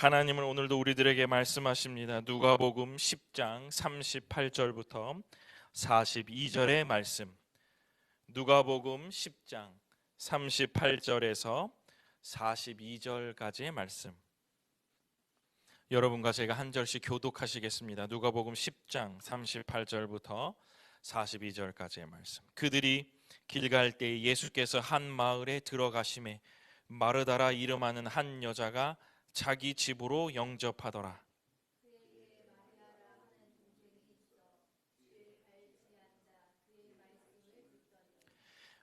하나님은 오늘도 우리들에게 말씀하십니다. 누가복음 10장 38절부터 42절의 말씀. 누가복음 10장 38절에서 42절까지의 말씀. 여러분과 제가 한 절씩 교독하시겠습니다. 누가복음 10장 38절부터 42절까지의 말씀. 그들이 길 갈 때 예수께서 한 마을에 들어가심에 마르다라 이름하는 한 여자가 자기 집으로 영접하더라.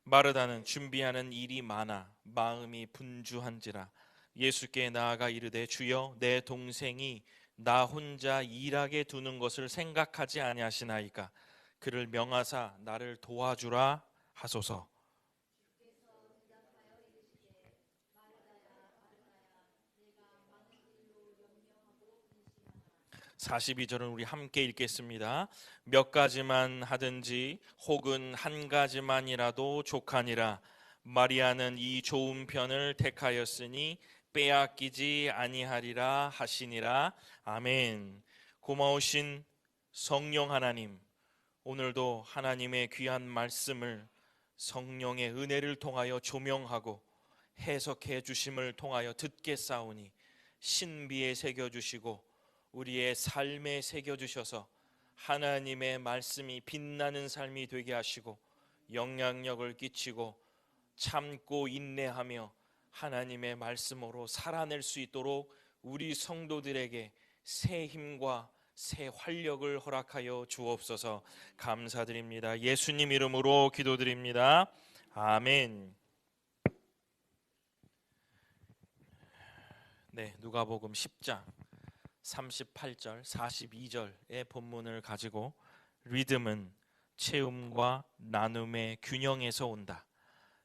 마르다는 준비하는 일이 많아 마음이 분주한지라 예수께 나아가 이르되 주여 내 동생이 나 혼자 일하게 두는 것을 생각하지 아니하시나이까 그를 명하사 나를 도와주라 하소서. 42절은 우리 함께 읽겠습니다. 몇 가지만 하든지 혹은 한 가지만이라도 족하니라. 마리아는 이 좋은 편을 택하였으니 빼앗기지 아니하리라 하시니라. 아멘. 고마우신 성령 하나님, 오늘도 하나님의 귀한 말씀을 성령의 은혜를 통하여 조명하고 해석해 주심을 통하여 듣겠사오니 신비에 새겨주시고 우리의 삶에 새겨주셔서 하나님의 말씀이 빛나는 삶이 되게 하시고 영향력을 끼치고 참고 인내하며 하나님의 말씀으로 살아낼 수 있도록 우리 성도들에게 새 힘과 새 활력을 허락하여 주옵소서. 감사드립니다. 예수님 이름으로 기도드립니다. 아멘. 네, 누가복음 10장 38절, 42절의 본문을 가지고 리듬은 채움과 나눔의 균형에서 온다.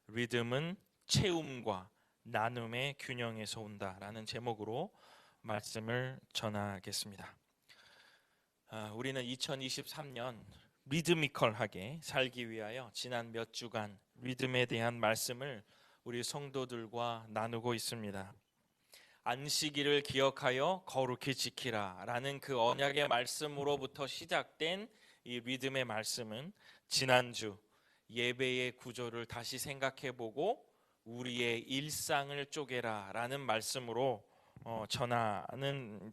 리듬은 채움과 나눔의 균형에서 온다라는 제목으로 말씀을 전하겠습니다. 우리는 2023년 리드미컬하게 살기 위하여 지난 몇 주간 리듬에 대한 말씀을 우리 성도들과 나누고 있습니다. 안식일을 기억하여 거룩히 지키라 라는 그 언약의 말씀으로부터 시작된 이 리듬의 말씀은 지난주 예배의 구조를 다시 생각해보고 우리의 일상을 쪼개라 라는 말씀으로 전하는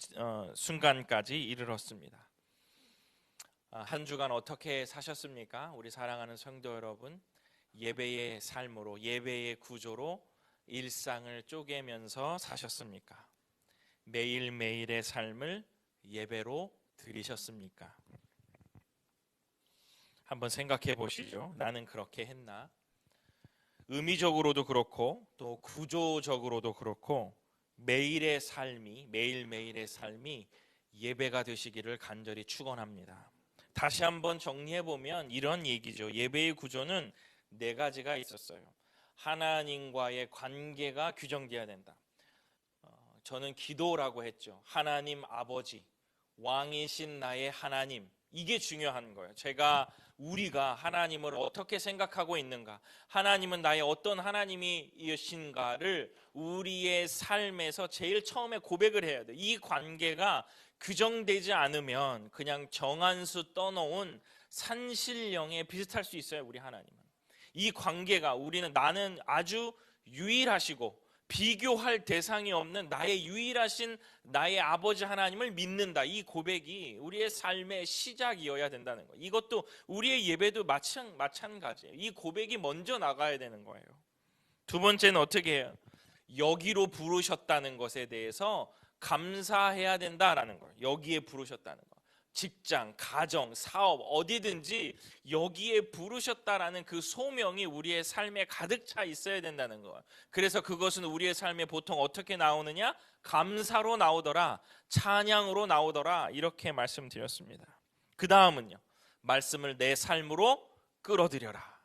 순간까지 이르렀습니다. 한 주간 어떻게 사셨습니까? 우리 사랑하는 성도 여러분, 예배의 삶으로, 예배의 구조로 일상을 쪼개면서 사셨습니까? 매일매일의 삶을 예배로 드리셨습니까? 한번 생각해 보시죠. 나는 그렇게 했나? 의미적으로도 그렇고 또 구조적으로도 그렇고 매일매일의 삶이 예배가 되시기를 간절히 축원합니다. 다시 한번 정리해 보면 이런 얘기죠. 예배의 구조는 네 가지가 있었어요. 하나님과의 관계가 규정되어야 된다. 저는 기도라고 했죠. 하나님 아버지, 왕이신 나의 하나님, 이게 중요한 거예요. 우리가 하나님을 어떻게 생각하고 있는가, 하나님은 나의 어떤 하나님이신가를 우리의 삶에서 제일 처음에 고백을 해야 돼요. 이 관계가 규정되지 않으면 그냥 정한수 떠놓은 산신령에 비슷할 수 있어요. 우리 하나님은 이 관계가 나는 아주 유일하시고 비교할 대상이 없는 나의 유일하신 나의 아버지 하나님을 믿는다. 이 고백이 우리의 삶의 시작이어야 된다는 거예요. 이것도 우리의 예배도 마찬가지예요. 이 고백이 먼저 나가야 되는 거예요. 두 번째는 어떻게 해요? 여기로 부르셨다는 것에 대해서 감사해야 된다라는 거예요. 여기에 부르셨다는 거. 직장, 가정, 사업 어디든지 여기에 부르셨다라는 그 소명이 우리의 삶에 가득 차 있어야 된다는 거예요. 그래서 그것은 우리의 삶에 보통 어떻게 나오느냐? 감사로 나오더라, 찬양으로 나오더라, 이렇게 말씀드렸습니다. 그 다음은요, 말씀을 내 삶으로 끌어들여라.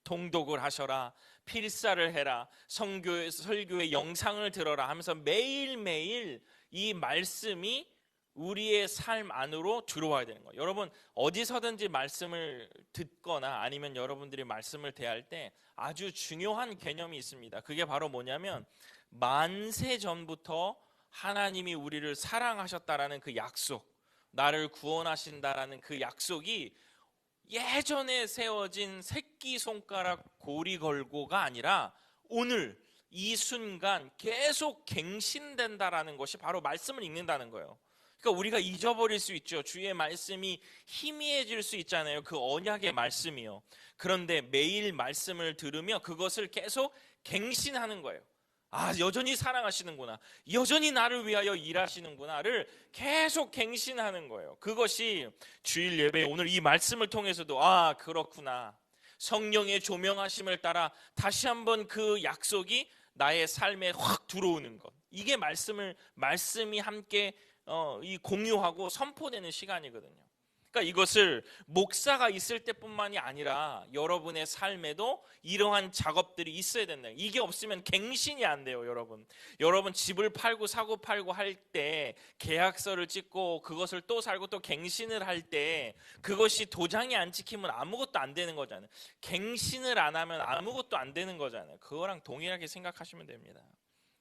통독을 하셔라, 필사를 해라, 설교의 영상을 들어라 하면서 매일매일 이 말씀이 우리의 삶 안으로 들어와야 되는 거예요. 여러분, 어디서든지 말씀을 듣거나 아니면 여러분들이 말씀을 대할 때 아주 중요한 개념이 있습니다. 그게 바로 뭐냐면 만세 전부터 하나님이 우리를 사랑하셨다라는 그 약속, 나를 구원하신다라는 그 약속이 예전에 세워진 새끼손가락 고리 걸고가 아니라 오늘 이 순간 계속 갱신된다라는 것이 바로 말씀을 읽는다는 거예요. 그러니까 우리가 잊어버릴 수 있죠. 주의 말씀이 희미해질 수 있잖아요. 그 언약의 말씀이요. 그런데 매일 말씀을 들으며 그것을 계속 갱신하는 거예요. 아, 여전히 사랑하시는구나, 여전히 나를 위하여 일하시는구나를 계속 갱신하는 거예요. 그것이 주일 예배 오늘 이 말씀을 통해서도 아, 그렇구나, 성령의 조명하심을 따라 다시 한번 그 약속이 나의 삶에 확 들어오는 것, 이게 말씀이 함께 이 공유하고 선포되는 시간이거든요. 그러니까 이것을 목사가 있을 때뿐만이 아니라 여러분의 삶에도 이러한 작업들이 있어야 된다. 이게 없으면 갱신이 안 돼요, 여러분. 여러분 집을 팔고 사고 팔고 할 때 계약서를 찍고 그것을 또 살고 또 갱신을 할 때 그것이 도장이 안 찍히면 아무것도 안 되는 거잖아요. 갱신을 안 하면 아무것도 안 되는 거잖아요. 그거랑 동일하게 생각하시면 됩니다.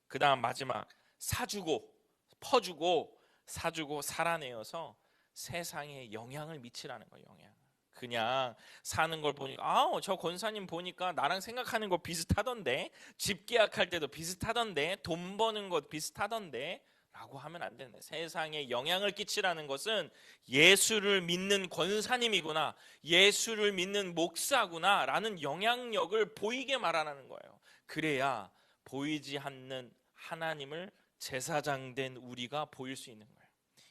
그 다음 마지막, 사주고 퍼주고 사주고 살아내어서 세상에 영향을 미치라는 거예요. 영향. 그냥 사는 걸 보니까 저 권사님 보니까 나랑 생각하는 거 비슷하던데, 집 계약할 때도 비슷하던데, 돈 버는 것 비슷하던데 라고 하면 안 된다. 세상에 영향을 끼치라는 것은 예수를 믿는 권사님이구나, 예수를 믿는 목사구나 라는 영향력을 보이게 말하라는 거예요. 그래야 보이지 않는 하나님을 제사장 된 우리가 보일 수 있는 거예요.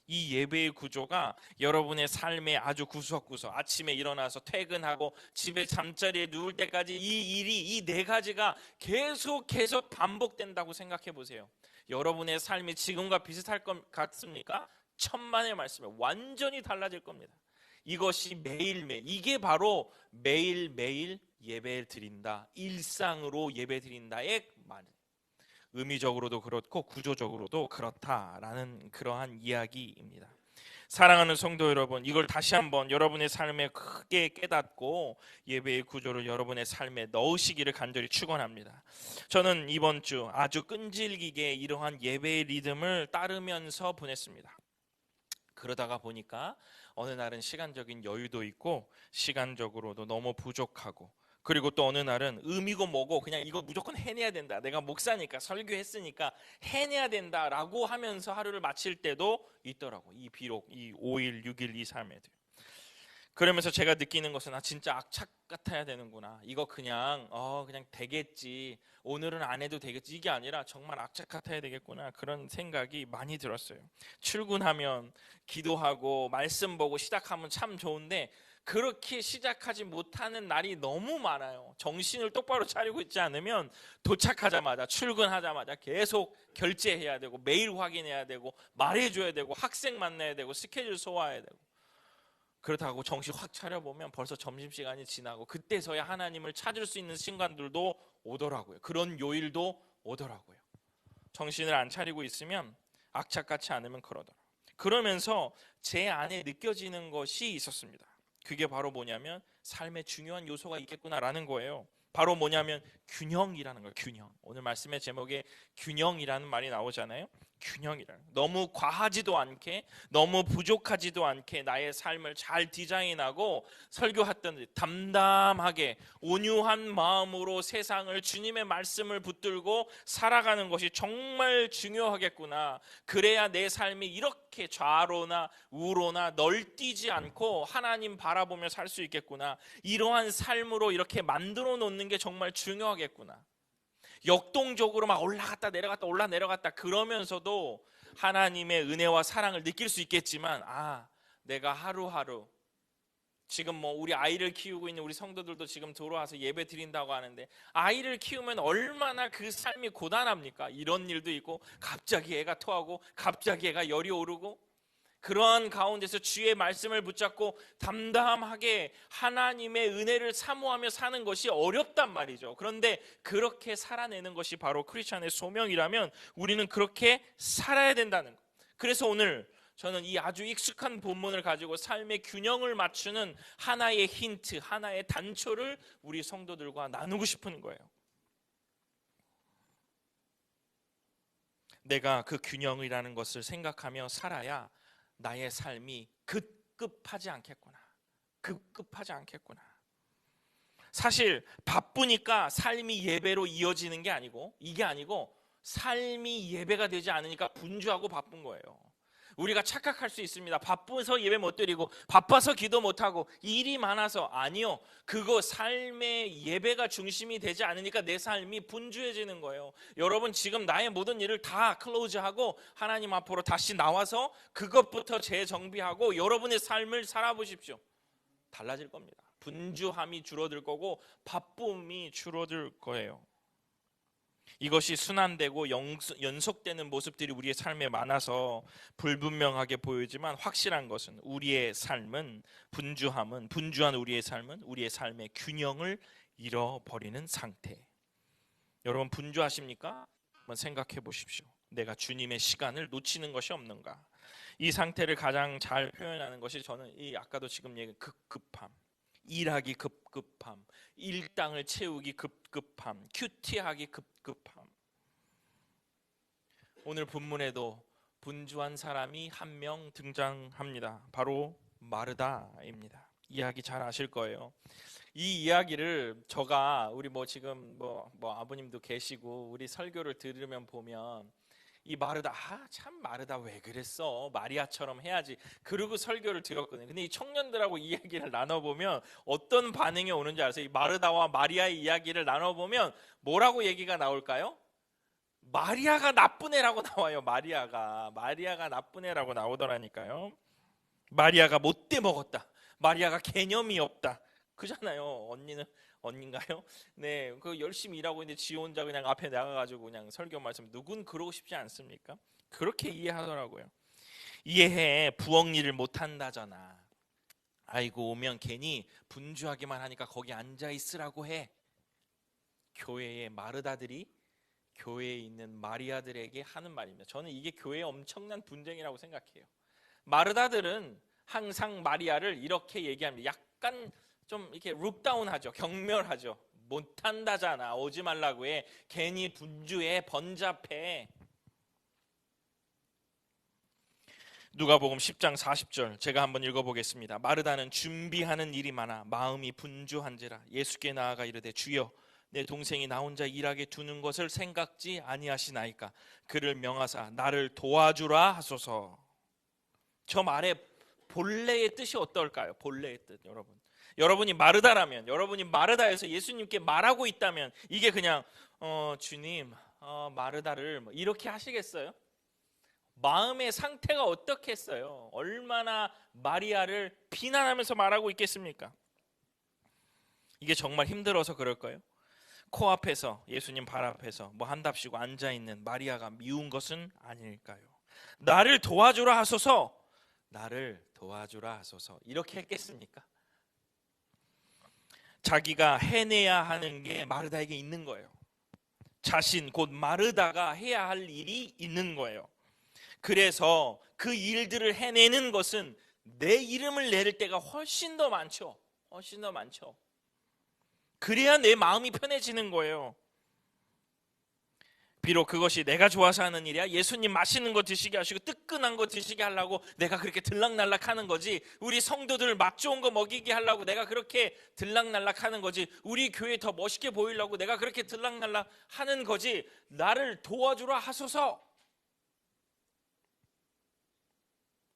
이 예배의 구조가 여러분의 삶의 아주 구석구석, 아침에 일어나서 퇴근하고 집에 잠자리에 누울 때까지 이 일이, 이 네 가지가 계속 반복된다고 생각해 보세요. 여러분의 삶이 지금과 비슷할 것 같습니까? 천만의 말씀에 완전히 달라질 겁니다. 이것이 매일매일, 이게 바로 매일매일 예배 드린다, 일상으로 예배 드린다의 말, 의미적으로도 그렇고 구조적으로도 그렇다라는 그러한 이야기입니다. 사랑하는 성도 여러분, 이걸 다시 한번 여러분의 삶에 크게 깨닫고 예배의 구조를 여러분의 삶에 넣으시기를 간절히 축원합니다. 저는 이번 주 아주 끈질기게 이러한 예배의 리듬을 따르면서 보냈습니다. 그러다가 보니까 어느 날은 시간적인 여유도 있고 시간적으로도 너무 부족하고, 그리고 또 어느 날은 의미고 뭐고 그냥 이거 무조건 해내야 된다, 내가 목사니까 설교했으니까 해내야 된다라고 하면서 하루를 마칠 때도 있더라고. 비록 이 5일, 6일, 이 삶에도. 그러면서 제가 느끼는 것은 진짜 악착 같아야 되는구나, 이거 그냥 되겠지, 오늘은 안 해도 되겠지, 이게 아니라 정말 악착 같아야 되겠구나, 그런 생각이 많이 들었어요. 출근하면 기도하고 말씀 보고 시작하면 참 좋은데 그렇게 시작하지 못하는 날이 너무 많아요. 정신을 똑바로 차리고 있지 않으면 도착하자마자, 출근하자마자 계속 결제해야 되고, 메일 확인해야 되고, 말해줘야 되고, 학생 만나야 되고, 스케줄 소화해야 되고, 그렇다고 정신 확 차려보면 벌써 점심시간이 지나고, 그때서야 하나님을 찾을 수 있는 순간들도 오더라고요. 그런 요일도 오더라고요. 정신을 안 차리고 있으면, 악착같이 않으면 그러더라고요. 그러면서 제 안에 느껴지는 것이 있었습니다. 그게 바로 뭐냐면 삶의 중요한 요소가 있겠구나라는 거예요. 바로 뭐냐면 균형이라는 거예요. 균형. 오늘 말씀의 제목에 균형이라는 말이 나오잖아요. 균형이라는, 너무 과하지도 않게 너무 부족하지도 않게 나의 삶을 잘 디자인하고 설교했던 담담하게 온유한 마음으로 세상을 주님의 말씀을 붙들고 살아가는 것이 정말 중요하겠구나. 그래야 내 삶이 이렇게 좌로나 우로나 널뛰지 않고 하나님 바라보며 살 수 있겠구나. 이러한 삶으로 이렇게 만들어 놓는 게 정말 중요하겠구나. 역동적으로 막 올라갔다 내려갔다 올라 내려갔다 그러면서도 하나님의 은혜와 사랑을 느낄 수 있겠지만, 내가 하루하루, 지금 우리 아이를 키우고 있는 우리 성도들도 지금 들어와서 예배 드린다고 하는데, 아이를 키우면 얼마나 그 삶이 고단합니까? 이런 일도 있고, 갑자기 애가 토하고 갑자기 애가 열이 오르고, 그러한 가운데서 주의 말씀을 붙잡고 담담하게 하나님의 은혜를 사모하며 사는 것이 어렵단 말이죠. 그런데 그렇게 살아내는 것이 바로 크리스찬의 소명이라면 우리는 그렇게 살아야 된다는 것. 그래서 오늘 저는 이 아주 익숙한 본문을 가지고 삶의 균형을 맞추는 하나의 힌트, 하나의 단초를 우리 성도들과 나누고 싶은 거예요. 내가 그 균형이라는 것을 생각하며 살아야 나의 삶이 급급하지 않겠구나. 급급하지 않겠구나. 사실 바쁘니까 삶이 예배로 이어지는 게 아니고, 이게 아니고 삶이 예배가 되지 않으니까 분주하고 바쁜 거예요. 우리가 착각할 수 있습니다. 바빠서 예배 못 드리고 바빠서 기도 못하고 일이 많아서. 아니요, 그거 삶의 예배가 중심이 되지 않으니까 내 삶이 분주해지는 거예요. 여러분, 지금 나의 모든 일을 다 클로즈하고 하나님 앞으로 다시 나와서 그것부터 재정비하고 여러분의 삶을 살아보십시오. 달라질 겁니다. 분주함이 줄어들 거고 바쁨이 줄어들 거예요. 이것이 순환되고 연속되는 모습들이 우리의 삶에 많아서 불분명하게 보이지만, 확실한 것은 우리의 삶은, 분주한 우리의 삶은 우리의 삶의 균형을 잃어버리는 상태. 여러분, 분주하십니까? 한번 생각해 보십시오. 내가 주님의 시간을 놓치는 것이 없는가? 이 상태를 가장 잘 표현하는 것이, 저는 이 아까도 지금 얘기한 급급함, 일하기 급급함, 일당을 채우기 급급함, 큐티하기 급급함. 오늘 본문에도 분주한 사람이 한 명 등장합니다. 바로 마르다입니다. 이야기 잘 아실 거예요. 이 이야기를 우리 지금 아버님도 계시고 우리 설교를 들으면 보면, 이 마르다, 참 마르다 왜 그랬어? 마리아처럼 해야지. 그러고 설교를 들었거든요. 근데 이 청년들하고 이야기를 나눠보면 어떤 반응이 오는지 아세요? 이 마르다와 마리아의 이야기를 나눠보면 뭐라고 얘기가 나올까요? 마리아가 나쁜 애라고 나와요. 마리아가 나쁜 애라고 나오더라니까요. 마리아가 못돼 먹었다. 마리아가 개념이 없다. 그잖아요. 언니인가요? 네, 그 열심히 일하고 있는데 지 혼자 그냥 앞에 나가가지고 그냥 설교 말씀, 누군 그러고 싶지 않습니까? 그렇게 이해하더라고요. 이해해, 부엌 일을 못한다잖아. 아이고, 오면 괜히 분주하기만 하니까 거기 앉아 있으라고 해. 교회의 마르다들이 교회에 있는 마리아들에게 하는 말입니다. 저는 이게 교회의 엄청난 분쟁이라고 생각해요. 마르다들은 항상 마리아를 이렇게 얘기합니다. 약간 좀 이렇게 룩다운하죠. 경멸하죠. 못한다잖아. 오지 말라고 해. 괜히 분주해, 번잡해. 누가복음 10장 40절 제가 한번 읽어보겠습니다. 마르다는 준비하는 일이 많아 마음이 분주한지라 예수께 나아가 이르되, 주여, 내 동생이 나 혼자 일하게 두는 것을 생각지 아니하시나이까? 그를 명하사 나를 도와주라 하소서. 저 말의 본래의 뜻이 어떨까요? 본래의 뜻, 여러분이 마르다라면, 여러분이 마르다에서 예수님께 말하고 있다면, 이게 그냥 주님, 마르다를 이렇게 하시겠어요? 마음의 상태가 어떻겠어요? 얼마나 마리아를 비난하면서 말하고 있겠습니까? 이게 정말 힘들어서 그럴까요? 코앞에서, 예수님 발 앞에서 한답시고 앉아있는 마리아가 미운 것은 아닐까요? 나를 도와주라 하소서, 나를 도와주라 하소서, 이렇게 했겠습니까? 자기가 해내야 하는 게 마르다에게 있는 거예요. 자신, 곧 마르다가 해야 할 일이 있는 거예요. 그래서 그 일들을 해내는 것은 내 이름을 내릴 때가 훨씬 더 많죠. 그래야 내 마음이 편해지는 거예요. 비록 그것이 내가 좋아서 하는 일이야. 예수님 맛있는 거 드시게 하시고 뜨끈한 거 드시게 하려고 내가 그렇게 들락날락 하는 거지. 우리 성도들 맛 좋은 거 먹이게 하려고 내가 그렇게 들락날락 하는 거지. 우리 교회 더 멋있게 보이려고 내가 그렇게 들락날락 하는 거지. 나를 도와주라 하소서.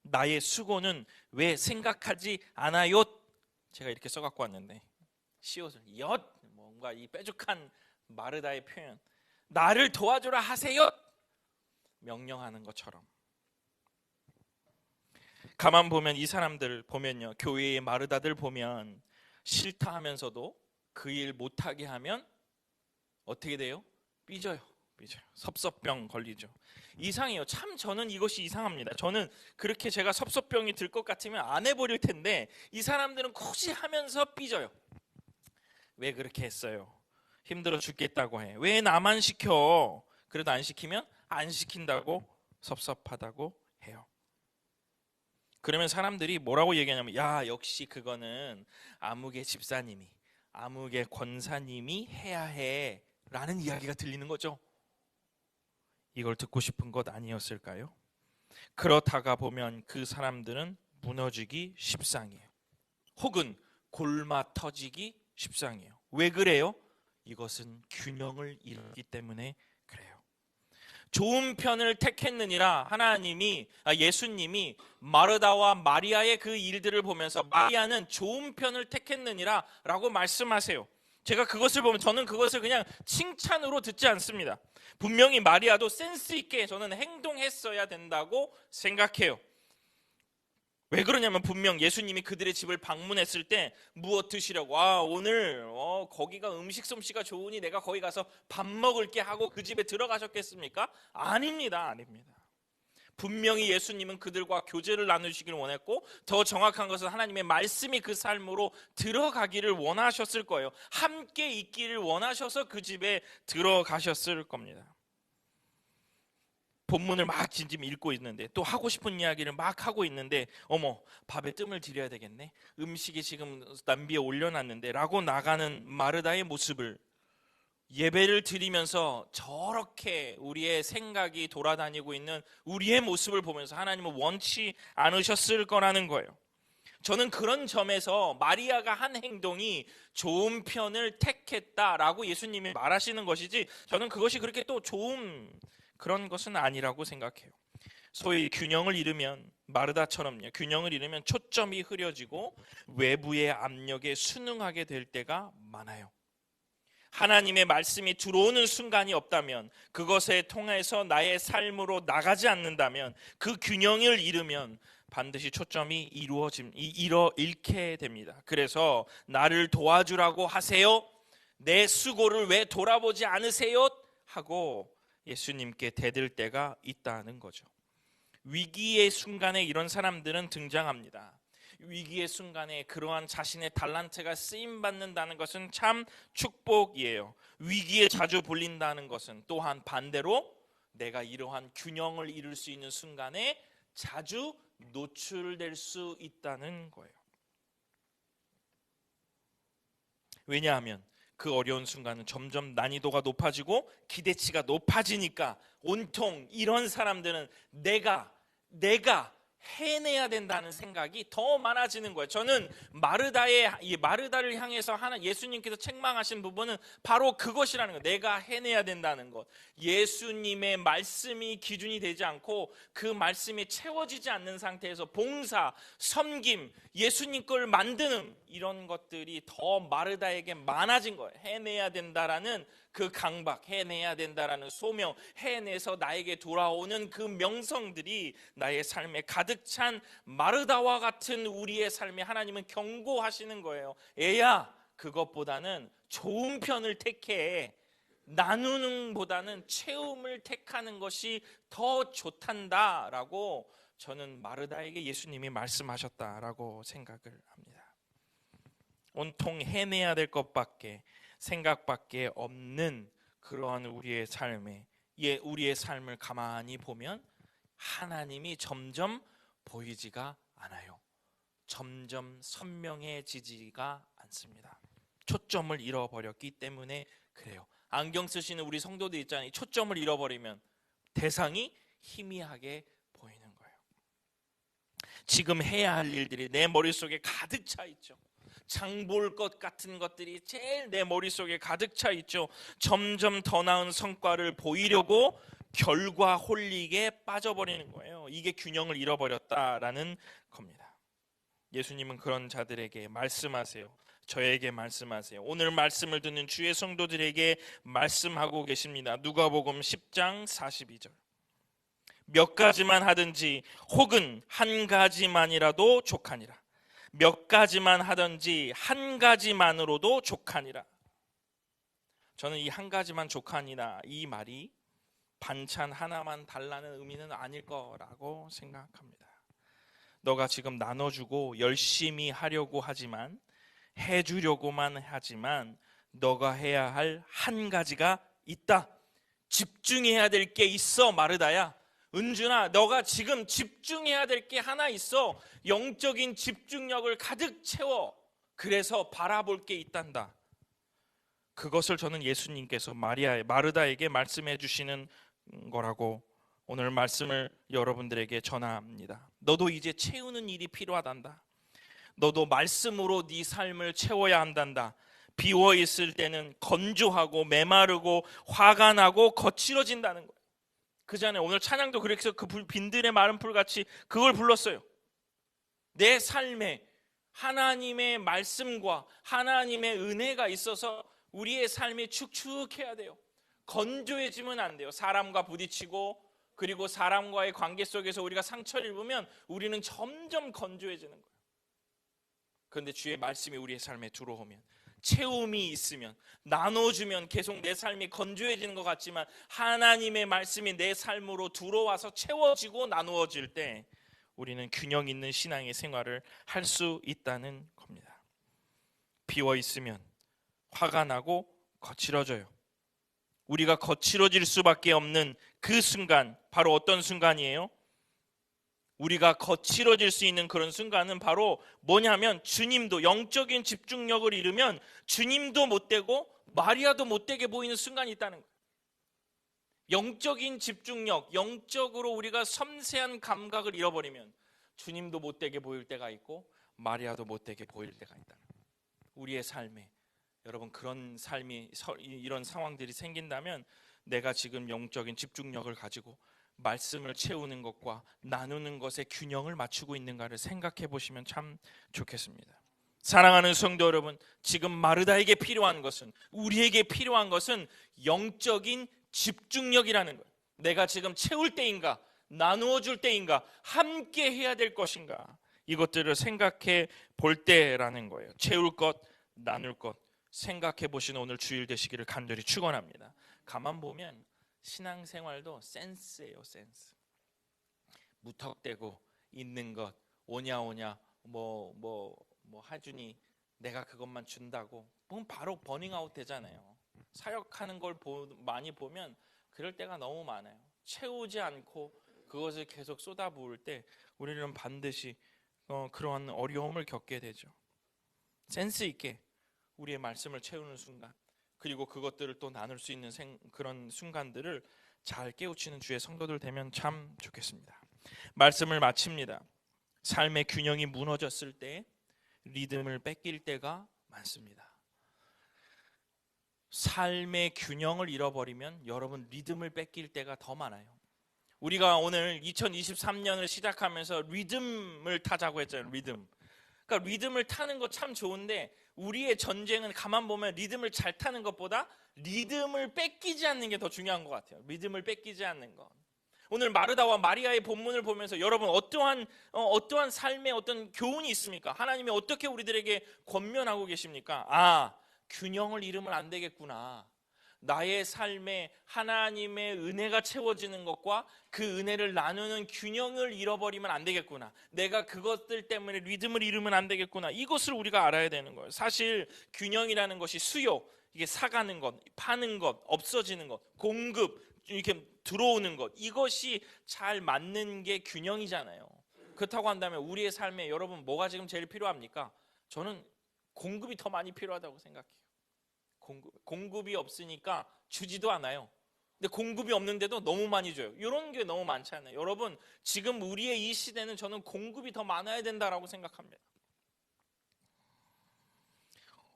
나의 수고는 왜 생각하지 않아요? 제가 이렇게 써갖고 왔는데, 시옷을 뭔가 이 뾰족한 마르다의 표현, 나를 도와주라 하세요, 명령하는 것처럼. 가만 보면 이 사람들 보면요, 교회의 마르다들 보면 싫다 하면서도 그 일 못하게 하면 어떻게 돼요? 삐져요. 섭섭병 걸리죠. 이상해요. 참 저는 이것이 이상합니다. 저는 그렇게 제가 섭섭병이 들 것 같으면 안 해버릴 텐데, 이 사람들은 굳이 하면서 삐져요. 왜 그렇게 했어요? 힘들어 죽겠다고 해. 왜 나만 시켜? 그래도 안 시키면 안 시킨다고 섭섭하다고 해요. 그러면 사람들이 뭐라고 얘기하냐면, 야, 역시 그거는 아무개 집사님이, 아무개 권사님이 해야 해 라는 이야기가 들리는 거죠. 이걸 듣고 싶은 것 아니었을까요? 그렇다가 보면 그 사람들은 무너지기 십상이에요. 혹은 골마 터지기 십상이에요. 왜 그래요? 이것은 균형을 잃기 때문에 그래요. 좋은 편을 택했느니라 예수님이 마르다와 마리아의 그 일들을 보면서 마리아는 좋은 편을 택했느니라 라고 말씀하세요. 제가 그것을 보면 저는 그것을 그냥 칭찬으로 듣지 않습니다. 분명히 마리아도 센스 있게 저는 행동했어야 된다고 생각해요. 왜 그러냐면 분명 예수님이 그들의 집을 방문했을 때 무엇 드시려고 오늘 거기가 음식 솜씨가 좋으니 내가 거기 가서 밥 먹을게 하고 그 집에 들어가셨겠습니까? 아닙니다. 분명히 예수님은 그들과 교제를 나누시기를 원했고 더 정확한 것은 하나님의 말씀이 그 삶으로 들어가기를 원하셨을 거예요. 함께 있기를 원하셔서 그 집에 들어가셨을 겁니다. 본문을 막 지금 읽고 있는데 또 하고 싶은 이야기를 막 하고 있는데 밥에 뜸을 들여야 되겠네, 음식이 지금 남비에 올려놨는데 라고 나가는 마르다의 모습을 예배를 드리면서 저렇게 우리의 생각이 돌아다니고 있는 우리의 모습을 보면서 하나님은 원치 않으셨을 거라는 거예요. 저는 그런 점에서 마리아가 한 행동이 좋은 편을 택했다라고 예수님이 말하시는 것이지 저는 그것이 그렇게 또 좋은 그런 것은 아니라고 생각해요. 소위 균형을 잃으면 마르다처럼요. 균형을 잃으면 초점이 흐려지고 외부의 압력에 순응하게 될 때가 많아요. 하나님의 말씀이 들어오는 순간이 없다면 그것에 통해서 나의 삶으로 나가지 않는다면 그 균형을 잃으면 반드시 초점이 잃게 됩니다. 그래서 나를 도와주라고 하세요? 내 수고를 왜 돌아보지 않으세요? 하고 예수님께 대들 때가 있다는 거죠. 위기의 순간에 이런 사람들은 등장합니다. 위기의 순간에 그러한 자신의 달란트가 쓰임받는다는 것은 참 축복이에요. 위기에 자주 불린다는 것은 또한 반대로 내가 이러한 균형을 잃을 수 있는 순간에 자주 노출될 수 있다는 거예요. 왜냐하면 그 어려운 순간은 점점 난이도가 높아지고 기대치가 높아지니까 온통 이런 사람들은 내가 해내야 된다는 생각이 더 많아지는 거예요. 저는 마르다를 향해서 예수님께서 책망하신 부분은 바로 그것이라는 거예요. 내가 해내야 된다는 것. 예수님의 말씀이 기준이 되지 않고 그 말씀이 채워지지 않는 상태에서 봉사, 섬김, 예수님 걸 만드는 이런 것들이 더 마르다에게 많아진 거예요. 해내야 된다라는 그 강박, 해내야 된다라는 소명, 해내서 나에게 돌아오는 그 명성들이 나의 삶에 가득 찬 마르다와 같은 우리의 삶에 하나님은 경고하시는 거예요. 애야, 그것보다는 좋은 편을 택해. 나누는 보다는 채움을 택하는 것이 더 좋단다라고 저는 마르다에게 예수님이 말씀하셨다라고 생각을 합니다. 온통 해내야 될 것밖에 생각밖에 없는 그러한 우리의 삶을 가만히 보면 하나님이 점점 보이지가 않아요. 점점 선명해지지가 않습니다. 초점을 잃어버렸기 때문에 그래요. 안경 쓰시는 우리 성도들 있잖아요. 초점을 잃어버리면 대상이 희미하게 보이는 거예요. 지금 해야 할 일들이 내 머릿속에 가득 차 있죠. 장 볼 것 같은 것들이 제일 내 머릿속에 가득 차 있죠. 점점 더 나은 성과를 보이려고 결과 홀릭에 빠져버리는 거예요. 이게 균형을 잃어버렸다라는 겁니다. 예수님은 그런 자들에게 말씀하세요. 저에게 말씀하세요. 오늘 말씀을 듣는 주의 성도들에게 말씀하고 계십니다. 누가복음 10장 42절. 몇 가지만 하든지 혹은 한 가지만이라도 족하니라. 몇 가지만 하든지 한 가지만으로도 족하니라. 저는 이 한 가지만 족하니라 이 말이 반찬 하나만 달라는 의미는 아닐 거라고 생각합니다. 너가 지금 나눠주고 열심히 하려고 하지만 해주려고만 하지만 너가 해야 할 한 가지가 있다. 집중해야 될 게 있어. 마르다야, 은준아, 너가 지금 집중해야 될 게 하나 있어. 영적인 집중력을 가득 채워. 그래서 바라볼 게 있단다. 그것을 저는 예수님께서 마르다에게 말씀해 주시는 거라고 오늘 말씀을 여러분들에게 전합니다. 너도 이제 채우는 일이 필요하단다. 너도 말씀으로 네 삶을 채워야 한단다. 비워 있을 때는 건조하고 메마르고 화가 나고 거칠어진다는 거예요. 그 전에 오늘 찬양도 그래서 그 빈들의 마른 풀같이 그걸 불렀어요. 내 삶에 하나님의 말씀과 하나님의 은혜가 있어서 우리의 삶이 축축해야 돼요. 건조해지면 안 돼요. 사람과 부딪히고 그리고 사람과의 관계 속에서 우리가 상처를 입으면 우리는 점점 건조해지는 거예요. 그런데 주의 말씀이 우리의 삶에 들어오면, 채움이 있으면, 나눠주면 계속 내 삶이 건조해지는 것 같지만 하나님의 말씀이 내 삶으로 들어와서 채워지고 나누어질 때 우리는 균형 있는 신앙의 생활을 할 수 있다는 겁니다. 비워 있으면 화가 나고 거칠어져요. 우리가 거칠어질 수밖에 없는 그 순간, 바로 어떤 순간이에요? 우리가 거칠어질 수 있는 그런 순간은 바로 뭐냐면, 주님도 영적인 집중력을 잃으면 주님도 못되고 마리아도 못되게 보이는 순간이 있다는 거예요. 영적인 집중력, 영적으로 우리가 섬세한 감각을 잃어버리면 주님도 못되게 보일 때가 있고 마리아도 못되게 보일 때가 있다는 거예요. 우리의 삶에 여러분 그런 삶이, 이런 상황들이 생긴다면 내가 지금 영적인 집중력을 가지고 말씀을 채우는 것과 나누는 것의 균형을 맞추고 있는가를 생각해 보시면 참 좋겠습니다. 사랑하는 성도 여러분, 지금 마르다에게 필요한 것은, 우리에게 필요한 것은 영적인 집중력이라는 거예요. 내가 지금 채울 때인가, 나누어 줄 때인가, 함께 해야 될 것인가, 이것들을 생각해 볼 때라는 거예요. 채울 것, 나눌 것 생각해 보시는 오늘 주일 되시기를 간절히 축원합니다. 가만 보면 신앙생활도 센스예요, 센스. 무턱대고 있는 것, 오냐 뭐 하주니 내가 그것만 준다고 그럼 바로 버닝아웃 되잖아요. 사역하는 걸 많이 보면 그럴 때가 너무 많아요. 채우지 않고 그것을 계속 쏟아부을 때 우리는 반드시 그러한 어려움을 겪게 되죠. 센스 있게 우리의 말씀을 채우는 순간, 그리고 그것들을 또 나눌 수 있는 그런 순간들을 잘 깨우치는 주의 성도들 되면 참 좋겠습니다. 말씀을 마칩니다. 삶의 균형이 무너졌을 때 리듬을 뺏길 때가 많습니다. 삶의 균형을 잃어버리면 여러분 리듬을 뺏길 때가 더 많아요. 우리가 오늘 2023년을 시작하면서 리듬을 타자고 했잖아요. 그러니까 리듬을 타는 거 참 좋은데 우리의 전쟁은 가만 보면 리듬을 잘 타는 것보다 리듬을 뺏기지 않는 게 더 중요한 것 같아요. 리듬을 뺏기지 않는 것. 오늘 마르다와 마리아의 본문을 보면서 여러분 어떠한 삶의 어떤 교훈이 있습니까? 하나님이 어떻게 우리들에게 권면하고 계십니까? 균형을 잃으면 안 되겠구나. 나의 삶에 하나님의 은혜가 채워지는 것과 그 은혜를 나누는 균형을 잃어버리면 안 되겠구나. 내가 그것들 때문에 리듬을 잃으면 안 되겠구나. 이것을 우리가 알아야 되는 거예요. 사실 균형이라는 것이 수요, 이게 사가는 것, 파는 것, 없어지는 것, 공급, 이렇게 들어오는 것, 이것이 잘 맞는 게 균형이잖아요. 그렇다고 한다면 우리의 삶에 여러분 뭐가 지금 제일 필요합니까? 저는 공급이 더 많이 필요하다고 생각해요. 공급이 없으니까 주지도 않아요. 근데 공급이 없는데도 너무 많이 줘요. 이런 게 너무 많지 않아요. 여러분 지금 우리의 이 시대는 저는 공급이 더 많아야 된다라고 생각합니다.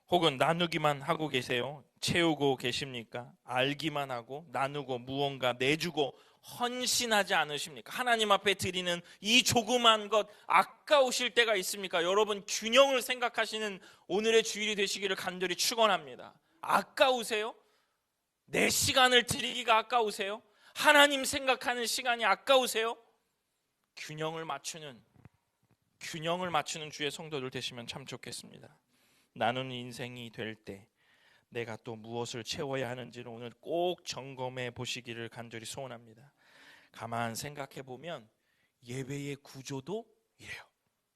혹은 나누기만 하고 계세요? 채우고 계십니까? 알기만 하고 나누고 무언가 내주고 헌신하지 않으십니까? 하나님 앞에 드리는 이 조그만 것 아까우실 때가 있습니까? 여러분 균형을 생각하시는 오늘의 주일이 되시기를 간절히 축원합니다. 아까우세요? 내 시간을 드리기가 아까우세요? 하나님 생각하는 시간이 아까우세요? 균형을 맞추는 주의 성도들 되시면 참 좋겠습니다. 나누는 인생이 될 때 내가 또 무엇을 채워야 하는지를 오늘 꼭 점검해 보시기를 간절히 소원합니다. 가만 생각해 보면 예배의 구조도 이래요.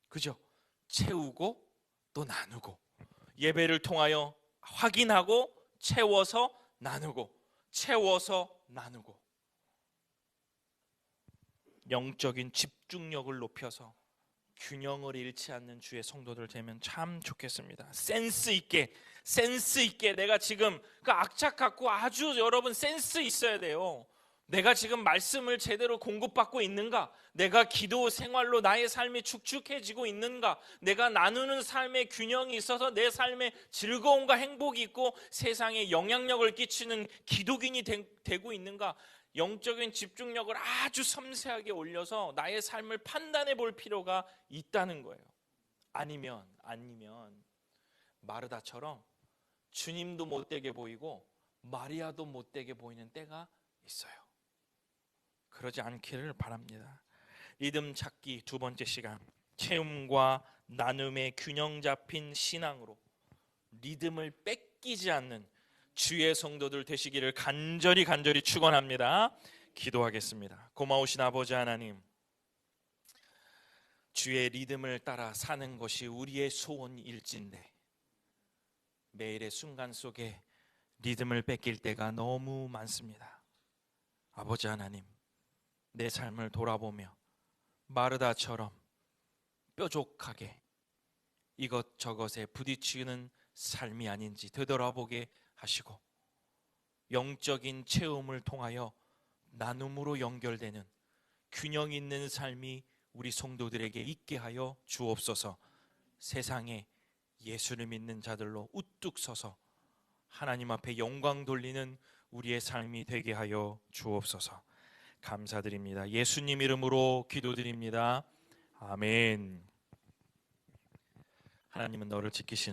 그죠? 채우고 또 나누고, 예배를 통하여 확인하고 채워서 나누고, 채워서 나누고, 영적인 집중력을 높여서 균형을 잃지 않는 주의 성도들 되면 참 좋겠습니다. 센스 있게 내가 지금 그 악착 같고 아주 여러분 센스 있어야 돼요. 내가 지금 말씀을 제대로 공급받고 있는가? 내가 기도 생활로 나의 삶이 축축해지고 있는가? 내가 나누는 삶의 균형이 있어서 내 삶에 즐거움과 행복이 있고 세상에 영향력을 끼치는 기독인이 되고 있는가? 영적인 집중력을 아주 섬세하게 올려서 나의 삶을 판단해 볼 필요가 있다는 거예요. 아니면 마르다처럼 주님도 못되게 보이고 마리아도 못되게 보이는 때가 있어요. 그러지 않기를 바랍니다. 리듬 찾기 두 번째 시간, 체험과 나눔의 균형 잡힌 신앙으로 리듬을 뺏기지 않는 주의 성도들 되시기를 간절히 축원합니다. 기도하겠습니다. 고마우신 아버지 하나님, 주의 리듬을 따라 사는 것이 우리의 소원일진데 매일의 순간 속에 리듬을 뺏길 때가 너무 많습니다. 아버지 하나님, 내 삶을 돌아보며 마르다처럼 뾰족하게 이것저것에 부딪히는 삶이 아닌지 되돌아보게 하시고 영적인 체험을 통하여 나눔으로 연결되는 균형 있는 삶이 우리 성도들에게 있게 하여 주옵소서. 세상에 예수를 믿는 자들로 우뚝 서서 하나님 앞에 영광 돌리는 우리의 삶이 되게 하여 주옵소서. 감사드립니다. 예수님 이름으로 기도드립니다. 아멘. 하나님은 너를 지키시는